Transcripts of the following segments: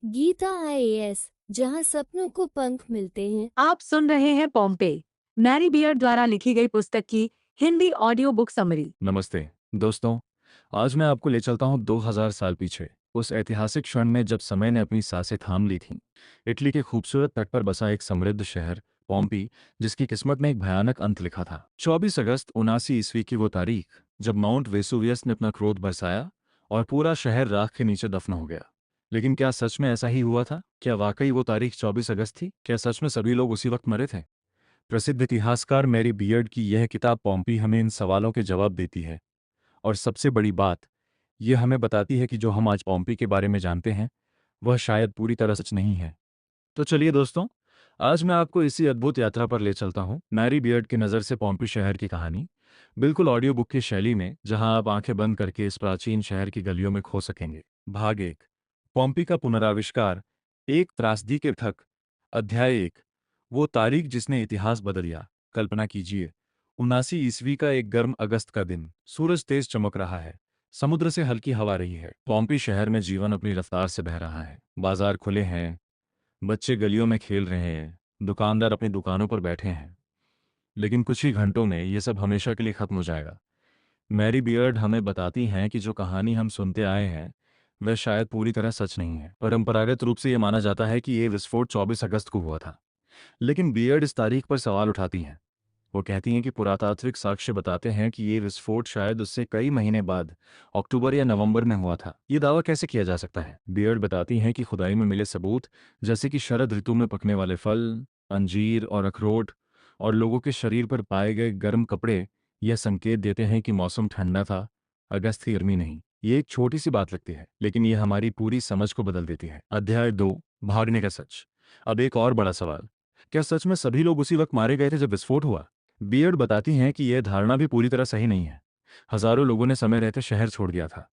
Gita IAS, जहां सपनों को पंख मिलते हैं। आप सुन रहे हैं पॉम्पे, मैरी बियर द्वारा लिखी गई पुस्तक की हिंदी ऑडियो बुक समरी। नमस्ते दोस्तों। आज मैं आपको ले चलता हूँ 2000 साल पीछे, उस ऐतिहासिक क्षण में जब समय ने अपनी सांसें थाम ली थीं। इटली के खूबसूरत तट पर बसा एक समृद्ध शहर पोम्पी, जिसकी किस्मत में एक भयानक अंत लिखा था। 24 अगस्त 79 ईस्वी की वो तारीख, जब माउंट वेसुवियस ने अपना क्रोध बरसाया और पूरा शहर राख के नीचे दफन हो गया। लेकिन क्या सच में ऐसा ही हुआ था? क्या वाकई वो तारीख 24 अगस्त थी? क्या सच में सभी लोग उसी वक्त मरे थे? प्रसिद्ध इतिहासकार मैरी बियर्ड की यह किताब पोम्पी हमें इन सवालों के जवाब देती है। और सबसे बड़ी बात, यह हमें बताती है कि जो हम आज पोम्पी के बारे में जानते हैं, वह शायद पूरी तरह सच नहीं है। तो चलिए दोस्तों, आज मैं आपको इसी अद्भुत यात्रा पर ले चलता हूँ, मैरी बियर्ड की नज़र से पोम्पी शहर की कहानी, बिल्कुल ऑडियो बुक की शैली में, जहां आप आंखें बंद करके इस प्राचीन शहर की गलियों में खो सकेंगे। भाग 1, पोम्पी का पुनराविष्कार, एक त्रासदी के थक। अध्याय 1, वो तारीख जिसने इतिहास बदल दिया। कल्पना कीजिए, 79 ईस्वी का एक गर्म अगस्त का दिन, सूरज तेज चमक रहा है, समुद्र से हल्की हवा रही है। पोम्पी शहर में जीवन अपनी रफ्तार से बह रहा है। बाजार खुले हैं, बच्चे गलियों में खेल रहे हैं, दुकानदार अपनी दुकानों पर बैठे हैं। लेकिन कुछ ही घंटों में ये सब हमेशा के लिए खत्म हो जाएगा। मैरी बियर्ड हमें बताती हैं कि जो कहानी हम सुनते आए हैं, वह शायद पूरी तरह सच नहीं है। परंपरागत रूप से यह माना जाता है कि ये विस्फोट 24 अगस्त को हुआ था। लेकिन बियर्ड इस तारीख पर सवाल उठाती हैं। वो कहती हैं कि पुरातात्विक साक्ष्य बताते हैं कि ये विस्फोट शायद उससे कई महीने बाद, अक्टूबर या नवंबर में हुआ था। ये दावा कैसे किया जा सकता है? बियर्ड बताती हैं कि खुदाई में मिले सबूत, जैसे कि शरद ऋतु में पकने वाले फल, अंजीर और अखरोट, और लोगों के शरीर पर पाए गए गर्म कपड़े, यह संकेत देते हैं कि मौसम ठंडा था, अगस्त की गर्मी नहीं। ये एक छोटी सी बात लगती है, लेकिन यह हमारी पूरी समझ को बदल देती है। अध्याय 2, भागने का सच। अब एक और बड़ा सवाल, क्या सच में सभी लोग उसी वक्त मारे गए थे जब विस्फोट हुआ? बियर्ड बताती हैं कि यह धारणा भी पूरी तरह सही नहीं है। हजारों लोगों ने समय रहते शहर छोड़ दिया था।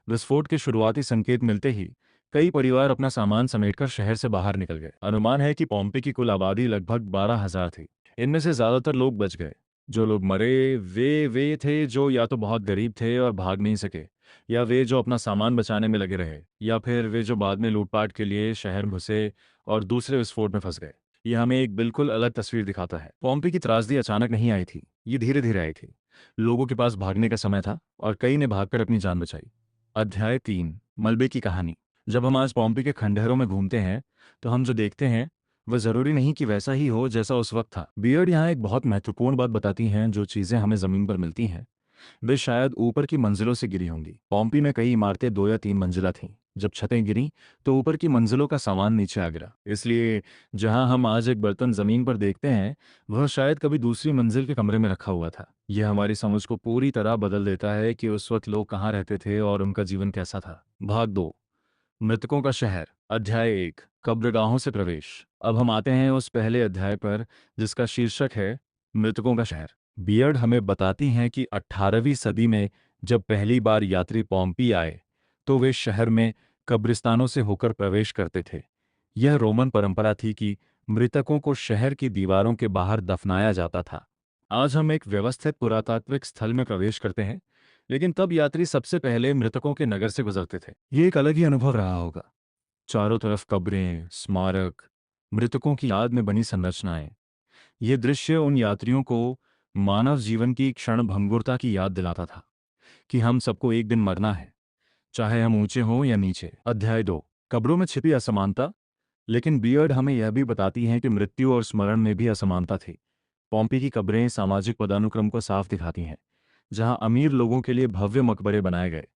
विस्फोट के शुरुआती संकेत मिलते ही कई परिवार अपना सामान समेटकर शहर से बाहर निकल गए। अनुमान है कि पोम्पी की कुल आबादी लगभग 12,000 थी। इनमें से ज्यादातर लोग बच गए। जो लोग मरे, वे थे जो या तो बहुत गरीब थे और भाग नहीं सके, या वे जो अपना सामान बचाने में लगे रहे, या फिर वे जो बाद में लूटपाट के लिए शहर घुसे और दूसरे विस्फोट में फंस गए। यह हमें एक बिल्कुल अलग तस्वीर दिखाता है। पोम्पी की त्रासदी अचानक नहीं आई थी, ये धीरे धीरे आई थी। लोगों के पास भागने का समय था और कई ने भागकर अपनी जान बचाई। अध्याय 3, मलबे की कहानी। जब हम आज पोम्पी के खंडहरों में घूमते हैं, तो हम जो देखते हैं वह जरूरी नहीं कि वैसा ही हो जैसा उस वक्त था। बियर्ड यहाँ एक बहुत महत्वपूर्ण बात बताती हैं। जो चीजें हमें जमीन पर मिलती हैं, वे शायद ऊपर की मंजिलों से गिरी होंगी। पोम्पी में कई इमारतें 2 या 3 मंजिला थीं। जब छतें गिरी, तो ऊपर की मंजिलों का सामान नीचे आ गिरा। इसलिए जहां हम आज एक बर्तन जमीन पर देखते हैं, वह शायद कभी दूसरी मंजिल के कमरे में रखा हुआ था। यह हमारी समझ को पूरी तरह बदल देता है कि उस वक्त लोग कहाँ रहते थे और उनका जीवन कैसा था। भाग 2, मृतकों का शहर। अध्याय 1, कब्रगाहों से प्रवेश। अब हम आते हैं उस पहले अध्याय पर, जिसका शीर्षक है मृतकों का शहर। बियर्ड हमें बताती हैं कि 18वीं सदी में जब पहली बार यात्री पोम्पी आए, तो वे शहर में कब्रिस्तानों से होकर प्रवेश करते थे। यह रोमन परंपरा थी कि मृतकों को शहर की दीवारों के बाहर दफनाया जाता था। आज हम एक व्यवस्थित पुरातात्विक स्थल में प्रवेश करते हैं, लेकिन तब यात्री सबसे पहले मृतकों के नगर से गुजरते थे। ये एक अलग ही अनुभव रहा होगा। चारों तरफ कब्रें, स्मारक, मृतकों की याद में बनी संरचनाएं। ये दृश्य उन यात्रियों को मानव जीवन की क्षणभंगुरता की याद दिलाता था, कि हम सबको एक दिन मरना है, चाहे हम ऊंचे हों या नीचे। अध्याय 2, कब्रों में छिपी असमानता। लेकिन बियर्ड हमें यह भी बताती हैं कि मृत्यु और स्मरण में भी असमानता थी। पोम्पी की कब्रें सामाजिक पदानुक्रम को साफ दिखाती हैं। जहां अमीर लोगों के लिए भव्य मकबरे बनाए गए,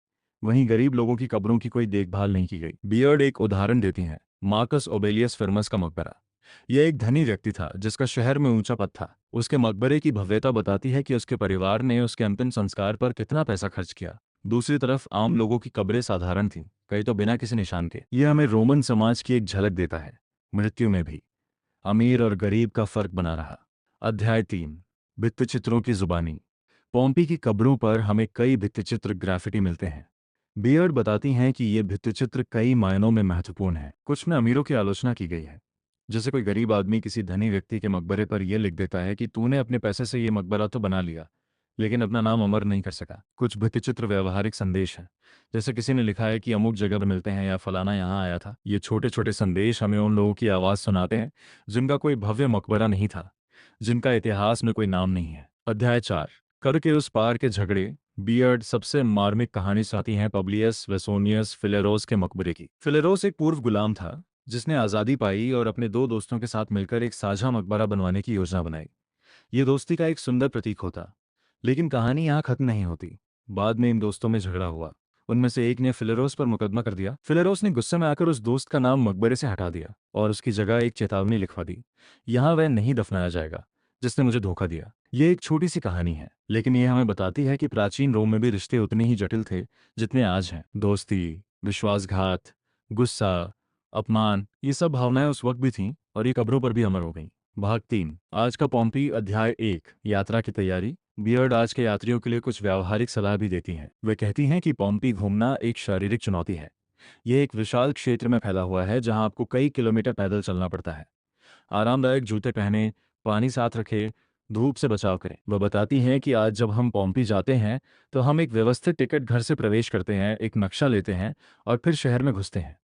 वहीं गरीब लोगों की कब्रों की कोई देखभाल नहीं की गई। बियर्ड एक उदाहरण देती हैं, मार्कस ओबेलियस फिर्मस का मकबरा। यह एक धनी व्यक्ति था जिसका शहर में ऊंचा पद था। उसके मकबरे की भव्यता बताती है कि उसके परिवार ने उसके अंतिम संस्कार पर कितना पैसा खर्च किया। दूसरी तरफ आम लोगों की कब्रें साधारण थीं, कई तो बिना किसी निशान के। यह हमें रोमन समाज की एक झलक देता है। मृत्यु में भी अमीर और गरीब का फर्क बना रहा। अध्याय 3, भित्तिचित्रों की जुबानी। पोम्पी की कब्रों पर हमें कई भित्तिचित्र ग्राफिटी मिलते हैं। बियर्ड बताती हैं कि ये भित्तिचित्र कई मायनों में महत्वपूर्ण हैं। कुछ में अमीरों की आलोचना की गई है, जैसे कोई गरीब आदमी किसी धनी व्यक्ति के मकबरे पर यह लिख देता है कि तूने अपने पैसे से ये मकबरा तो बना लिया, लेकिन अपना नाम अमर नहीं कर सका। कुछ भित्तिचित्र व्यवहारिक संदेश हैं, जैसे किसी ने लिखा है कि अमुक जगह पर मिलते हैं या फलाना यहाँ आया था। ये छोटे छोटे संदेश हमें उन लोगों की आवाज़ सुनाते हैं जिनका कोई भव्य मकबरा नहीं था, जिनका इतिहास में कोई नाम नहीं है। अध्याय 4, कर के उस पार के झगड़े। बियर्ड सबसे मार्मिक कहानी सुनाती है पब्लियस वेसोनियस फिलेरोस के मकबरे की। फिलेरोस एक पूर्व गुलाम था जिसने आज़ादी पाई और अपने दो दोस्तों के साथ मिलकर एक साझा मकबरा बनवाने की योजना बनाई। ये दोस्ती का एक सुंदर प्रतीक होता, लेकिन कहानी यहाँ खत्म नहीं होती। बाद में इन दोस्तों में झगड़ा हुआ। उनमें से एक ने फिलेरोस पर मुकदमा कर दिया। फिलेरोस ने गुस्से में आकर उस दोस्त का नाम मकबरे से हटा दिया और उसकी जगह एक चेतावनी लिखवा दी, यहाँ वह नहीं दफनाया जाएगा जिसने मुझे धोखा दिया। ये एक छोटी सी कहानी है, लेकिन यह हमें बताती है कि प्राचीन रोम में भी रिश्ते उतने ही जटिल थे जितने आज हैं। दोस्ती, विश्वासघात, गुस्सा, अपमान, ये सब भावनाएं उस वक्त भी थीं और ये कब्रों पर भी अमर हो गईं। भाग 3, आज का पॉम्पी। अध्याय 1, यात्रा की तैयारी। बियर्ड आज के यात्रियों के लिए कुछ व्यावहारिक सलाह भी देती हैं। वे कहती हैं कि पॉम्पी घूमना एक शारीरिक चुनौती है। यह एक विशाल क्षेत्र में फैला हुआ है जहां आपको कई किलोमीटर पैदल चलना पड़ता है। आरामदायक जूते पहने, पानी साथ रखें, धूप से बचाव करें। वह बताती हैं कि आज जब हम पॉम्पी जाते हैं तो हम एक व्यवस्थित टिकट घर से प्रवेश करते हैं, एक नक्शा लेते हैं और फिर शहर में घुसते हैं।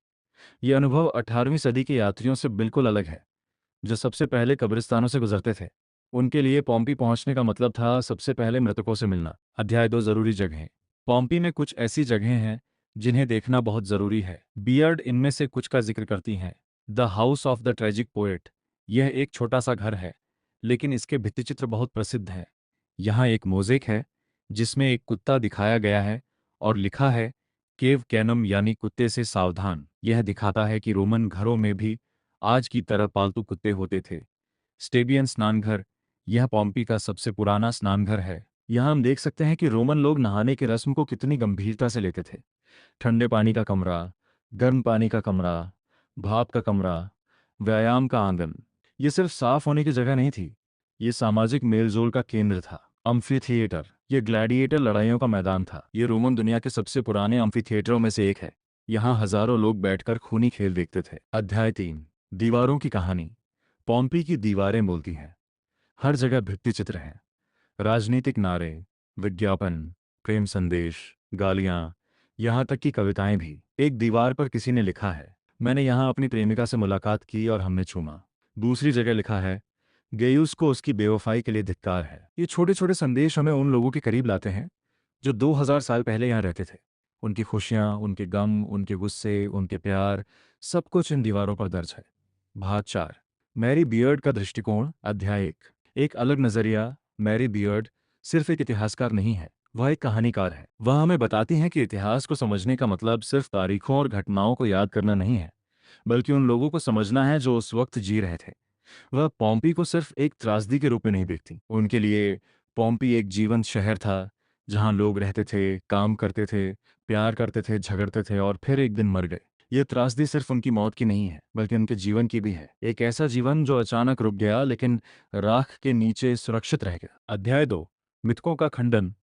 यह अनुभव 18वीं सदी के यात्रियों से बिल्कुल अलग है, जो सबसे पहले कब्रिस्तानों से गुजरते थे। उनके लिए पॉम्पी पहुंचने का मतलब था सबसे पहले मृतकों से मिलना। अध्याय 2, जरूरी जगहें। पॉम्पी में कुछ ऐसी जगहें हैं जिन्हें देखना बहुत जरूरी है। बियर्ड इनमें से कुछ का जिक्र करती हैं। The house of the tragic poet. यह एक छोटा सा घर है, लेकिन इसके भित्तिचित्र बहुत प्रसिद्ध हैं। यहाँ एक मोज़ेक है जिसमें एक कुत्ता दिखाया गया है और लिखा है केव कैनम, यानी कुत्ते से सावधान। यह दिखाता है कि रोमन घरों में भी आज की तरह पालतू कुत्ते होते थे। स्टेबियन स्नानघर। यह पॉम्पी का सबसे पुराना स्नानघर है। यहाँ हम देख सकते हैं कि रोमन लोग नहाने की रस्म को कितनी गंभीरता से लेते थे। ठंडे पानी का कमरा, गर्म पानी का कमरा, भाप का कमरा, व्यायाम का आंगन। ये सिर्फ साफ होने की जगह नहीं थी, ये सामाजिक मेलजोल का केंद्र था। अम्फी थिएटर। ये ग्लैडिएटर लड़ाइयों का मैदान था। ये रोमन दुनिया के सबसे पुराने अम्फी थिएटरों में से एक है। यहाँ हजारों लोग बैठकर खूनी खेल देखते थे। अध्याय 3, दीवारों की कहानी। पॉम्पी की दीवारें बोलती हैं। हर जगह भित्तिचित्र हैं, राजनीतिक नारे, विज्ञापन, प्रेम संदेश, गालियां, यहाँ तक कि कविताएं भी। एक दीवार पर किसी ने लिखा है, मैंने यहाँ अपनी प्रेमिका से मुलाकात की और हमने चूमा। दूसरी जगह लिखा है, गेयुस को उसकी बेवफाई के लिए धिक्कार है। ये छोटे छोटे संदेश हमें उन लोगों के करीब लाते हैं जो 2000 साल पहले यहाँ रहते थे। उनकी खुशियाँ, उनके गम, उनके गुस्से, उनके प्यार, सब कुछ इन दीवारों पर दर्ज है। भाग 4, मैरी बियर्ड का दृष्टिकोण। अध्याय 1, एक अलग नजरिया। मैरी बियर्ड सिर्फ एक इतिहासकार नहीं है, वह एक कहानीकार है। वह हमें बताती हैं कि इतिहास को समझने का मतलब सिर्फ तारीखों और घटनाओं को याद करना नहीं है, बल्कि उन लोगों को समझना है जो उस वक्त जी रहे थे। वह पॉम्पी को सिर्फ एक त्रासदी के रूप में नहीं देखती। उनके लिए पॉम्पी एक जीवंत शहर था जहां लोग रहते थे, काम करते थे, प्यार करते थे, झगड़ते थे और फिर एक दिन मर गए। ये त्रासदी सिर्फ उनकी मौत की नहीं है, बल्कि उनके जीवन की भी है। एक ऐसा जीवन जो अचानक रुक गया लेकिन राख के नीचे सुरक्षित रह गया। अध्याय 2, मिथकों का खंडन।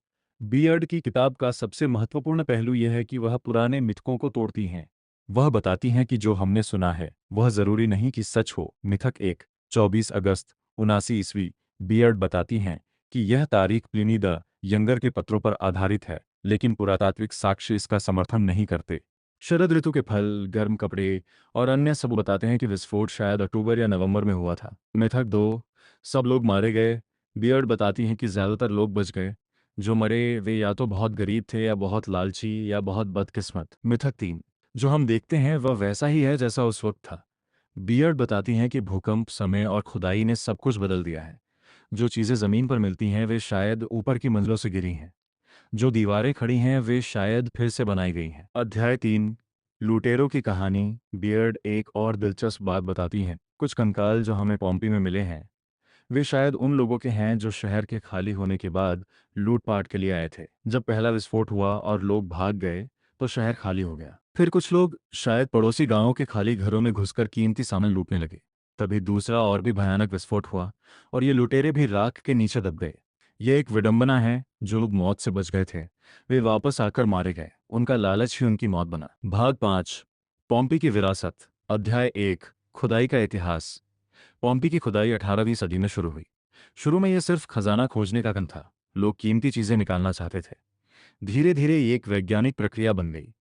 बियर्ड की किताब का सबसे महत्वपूर्ण पहलू यह है कि वह पुराने मिथकों को तोड़ती हैं। वह बताती हैं कि जो हमने सुना है वह जरूरी नहीं कि सच हो। मिथक 1, 24 अगस्त 79 ईस्वी। बियर्ड बताती हैं कि यह तारीख प्लिनी द यंगर के पत्रों पर आधारित है, लेकिन पुरातात्विक साक्ष्य इसका समर्थन नहीं करते। शरद ऋतु के फल, गर्म कपड़े और अन्य सबूत बताते हैं कि विस्फोट शायद अक्टूबर या नवंबर में हुआ था। मिथक 2, सब लोग मारे गए। बियर्ड बताती हैं कि ज्यादातर लोग बच गए। जो मरे वे या तो बहुत गरीब थे या बहुत लालची या बहुत बदकिस्मत। मिथक 3, जो हम देखते हैं वह वैसा ही है जैसा उस वक्त था। बियर्ड बताती हैं कि भूकंप, समय और खुदाई ने सब कुछ बदल दिया है। जो चीज़ें ज़मीन पर मिलती हैं वे शायद ऊपर की मंजिलों से गिरी हैं। जो दीवारें खड़ी हैं वे शायद फिर से बनाई गई हैं। अध्याय 3, लुटेरों की कहानी। बियर्ड एक और दिलचस्प बात बताती हैं। कुछ कंकाल जो हमें पॉम्पी में मिले हैं वे शायद उन लोगों के हैं जो शहर के खाली होने के बाद लूटपाट के लिए आए थे। जब पहला विस्फोट हुआ और लोग भाग गए तो शहर खाली हो गया। फिर कुछ लोग शायद पड़ोसी गांवों के खाली घरों में घुसकर कीमती सामान लूटने लगे। तभी दूसरा और भी भयानक विस्फोट हुआ और ये लुटेरे भी राख के नीचे दब गए। ये एक विडंबना है, जो लोग मौत से बच गए थे वे वापस आकर मारे गए। उनका लालच ही उनकी मौत बना। भाग 5, पॉम्पी की विरासत। अध्याय 1, खुदाई का इतिहास। पॉम्पी की खुदाई 18वीं सदी में शुरू हुई। शुरू में यह सिर्फ खजाना खोजने का काम था, लोग कीमती चीजें निकालना चाहते थे। धीरे धीरे ये एक वैज्ञानिक प्रक्रिया बन गई।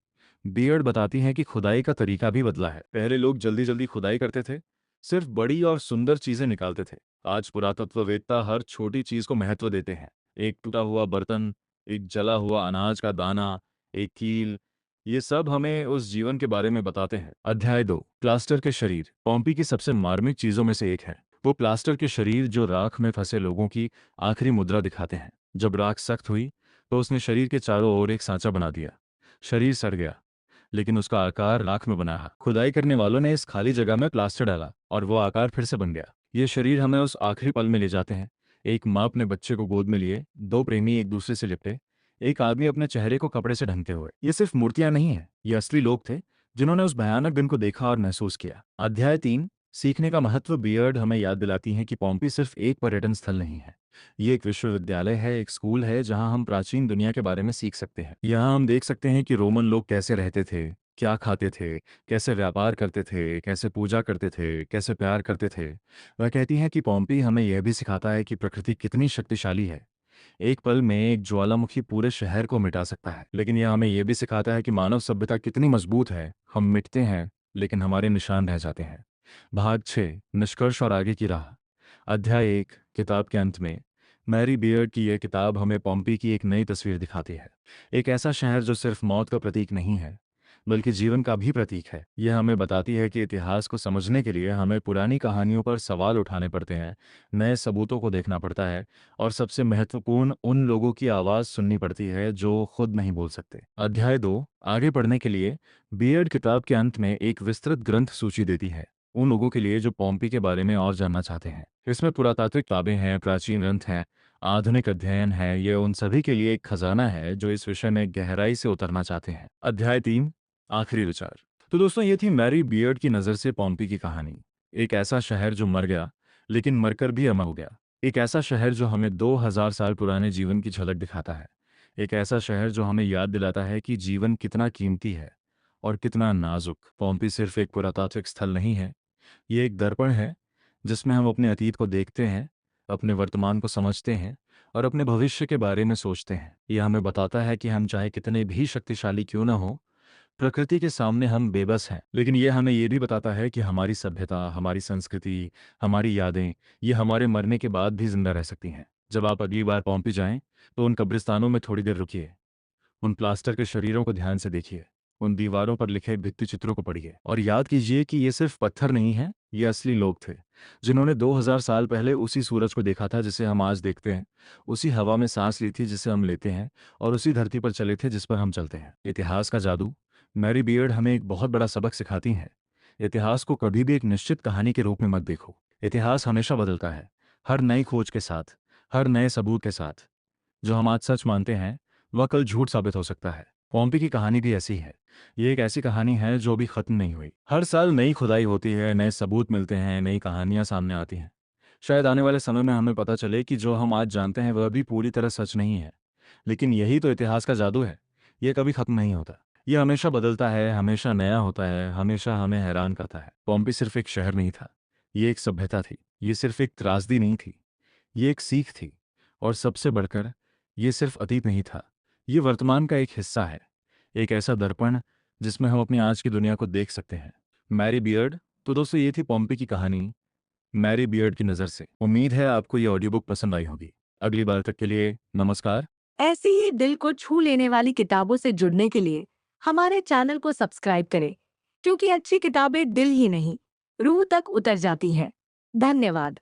बियर्ड बताती है कि खुदाई का तरीका भी बदला है। पहले लोग जल्दी जल्दी खुदाई करते थे, सिर्फ बड़ी और सुंदर चीजें निकालते थे। आज पुरातत्ववेत्ता हर छोटी चीज को महत्व देते हैं। एक टूटा हुआ बर्तन, एक जला हुआ अनाज का दाना, एक कील, ये सब हमें उस जीवन के बारे में बताते हैं। अध्याय 2, प्लास्टर के शरीर। पोम्पी की सबसे मार्मिक चीजों में से एक है वो प्लास्टर के शरीर जो राख में फंसे लोगों की आखिरी मुद्रा दिखाते हैं। जब राख सख्त हुई तो उसने शरीर के चारों ओर एक सांचा बना दिया। शरीर सड़ गया, लेकिन उसका आकार राख में बना रहा। खुदाई करने वालों ने इस खाली जगह में प्लास्टर डाला और वो आकार फिर से बन गया। ये शरीर हमें उस आखिरी पल में ले जाते हैं। एक माँ अपने बच्चे को गोद में लिए, दो प्रेमी एक दूसरे से लिपटे, एक आदमी अपने चेहरे को कपड़े से ढकते हुए। ये सिर्फ मूर्तियां नहीं है, ये असली लोग थे जिन्होंने उस भयानक दिन को देखा और महसूस किया। अध्याय 3, सीखने का महत्व। बियर्ड हमें याद दिलाती है कि पोम्पी सिर्फ एक पर्यटन स्थल नहीं है, ये एक विश्वविद्यालय है, एक स्कूल है जहां हम प्राचीन दुनिया के बारे में सीख सकते हैं। यहाँ हम देख सकते हैं कि रोमन लोग कैसे रहते थे, क्या खाते थे, कैसे व्यापार करते थे, कैसे पूजा करते थे, कैसे प्यार करते थे। वह कहती है कि पोम्पी हमें यह भी सिखाता है कि प्रकृति कितनी शक्तिशाली है। एक पल में एक ज्वालामुखी पूरे शहर को मिटा सकता है, लेकिन यह हमें यह भी सिखाता है कि मानव सभ्यता कितनी मजबूत है। हम मिटते हैं लेकिन हमारे निशान रह जाते हैं। भाग 6, निष्कर्ष और आगे की राह। अध्याय 1, किताब के अंत में। मैरी बियर्ड की यह किताब हमें पोम्पी की एक नई तस्वीर दिखाती है। एक ऐसा शहर जो सिर्फ मौत का प्रतीक नहीं है बल्कि जीवन का भी प्रतीक है। यह हमें बताती है कि इतिहास को समझने के लिए हमें पुरानी कहानियों पर सवाल उठाने पड़ते हैं, नए सबूतों को देखना पड़ता है और सबसे महत्वपूर्ण उन लोगों की आवाज़ सुननी पड़ती है जो खुद नहीं बोल सकते। अध्याय 2, आगे पढ़ने के लिए। बियर्ड किताब के अंत में एक विस्तृत ग्रंथ सूची देती है उन लोगों के लिए जो पोम्पी के बारे में और जानना चाहते हैं। इसमें पुरातात्विक किताबें हैं, प्राचीन ग्रंथ हैं, आधुनिक अध्ययन है। ये उन सभी के लिए एक खजाना है जो इस विषय में गहराई से उतरना चाहते हैं। अध्याय 3, आखिरी विचार। तो दोस्तों, ये थी मैरी बियर्ड की नज़र से पोम्पी की कहानी। एक ऐसा शहर जो मर गया लेकिन मरकर भी अमर हो गया। एक ऐसा शहर जो हमें 2000 साल पुराने जीवन की झलक दिखाता है। एक ऐसा शहर जो हमें याद दिलाता है कि जीवन कितना कीमती है और कितना नाजुक। पोम्पी सिर्फ एक पुरातात्विक स्थल नहीं है, ये एक दर्पण है जिसमें हम अपने अतीत को देखते हैं, अपने वर्तमान को समझते हैं और अपने भविष्य के बारे में सोचते हैं। यह हमें बताता है कि हम चाहे कितने भी शक्तिशाली क्यों न हो, प्रकृति के सामने हम बेबस हैं। लेकिन यह हमें यह भी बताता है कि हमारी सभ्यता, हमारी संस्कृति, हमारी यादें, ये हमारे मरने के बाद भी जिंदा रह सकती हैं। जब आप अगली बार पोम्पी जाएं तो उन कब्रिस्तानों में थोड़ी देर रुकिए, उन प्लास्टर के शरीरों को ध्यान से देखिए, उन दीवारों पर लिखे भित्ति चित्रों को पढ़िए और याद कीजिए कि ये सिर्फ पत्थर नहीं है, ये असली लोग थे जिन्होंने 2000 साल पहले उसी सूरज को देखा था जिसे हम आज देखते हैं, उसी हवा में सांस ली थी जिसे हम लेते हैं और उसी धरती पर चले थे जिस पर हम चलते हैं। इतिहास का जादू। मैरी बियर्ड हमें एक बहुत बड़ा सबक सिखाती है। इतिहास को कभी भी एक निश्चित कहानी के रूप में मत देखो। इतिहास हमेशा बदलता है, हर नई खोज के साथ, हर नए सबूत के साथ। जो हम आज सच मानते हैं वह कल झूठ साबित हो सकता है। पोम्पी की कहानी भी ऐसी है। ये एक ऐसी कहानी है जो भी खत्म नहीं हुई। हर साल नई खुदाई होती है, नए सबूत मिलते हैं, नई कहानियां सामने आती हैं। शायद आने वाले समय में हमें पता चले कि जो हम आज जानते हैं वह भी पूरी तरह सच नहीं है। लेकिन यही तो इतिहास का जादू है, ये कभी खत्म नहीं होता। ये हमेशा बदलता है, हमेशा नया होता है, हमेशा हमें हैरान करता है। पोम्पी सिर्फ एक शहर नहीं था, ये एक सभ्यता थी। ये सिर्फ एक त्रासदी नहीं थी, ये एक सीख थी। और सबसे बढ़कर ये सिर्फ अतीत नहीं था, ये वर्तमान का एक हिस्सा है, एक ऐसा दर्पण जिसमें हम अपनी आज की दुनिया को देख सकते हैं। Mary Beard. तो दोस्तों, ये थी पोम्पी की कहानी मैरी बियर्ड की नज़र से। उम्मीद है आपको ये ऑडियो बुक पसंद आई होगी। अगली बार तक के लिए नमस्कार। ऐसी ही दिल को छू लेने वाली किताबों से जुड़ने के लिए हमारे चैनल को सब्सक्राइब करें, क्योंकि अच्छी किताबें दिल ही नहीं, रूह तक उतर जाती हैं। धन्यवाद।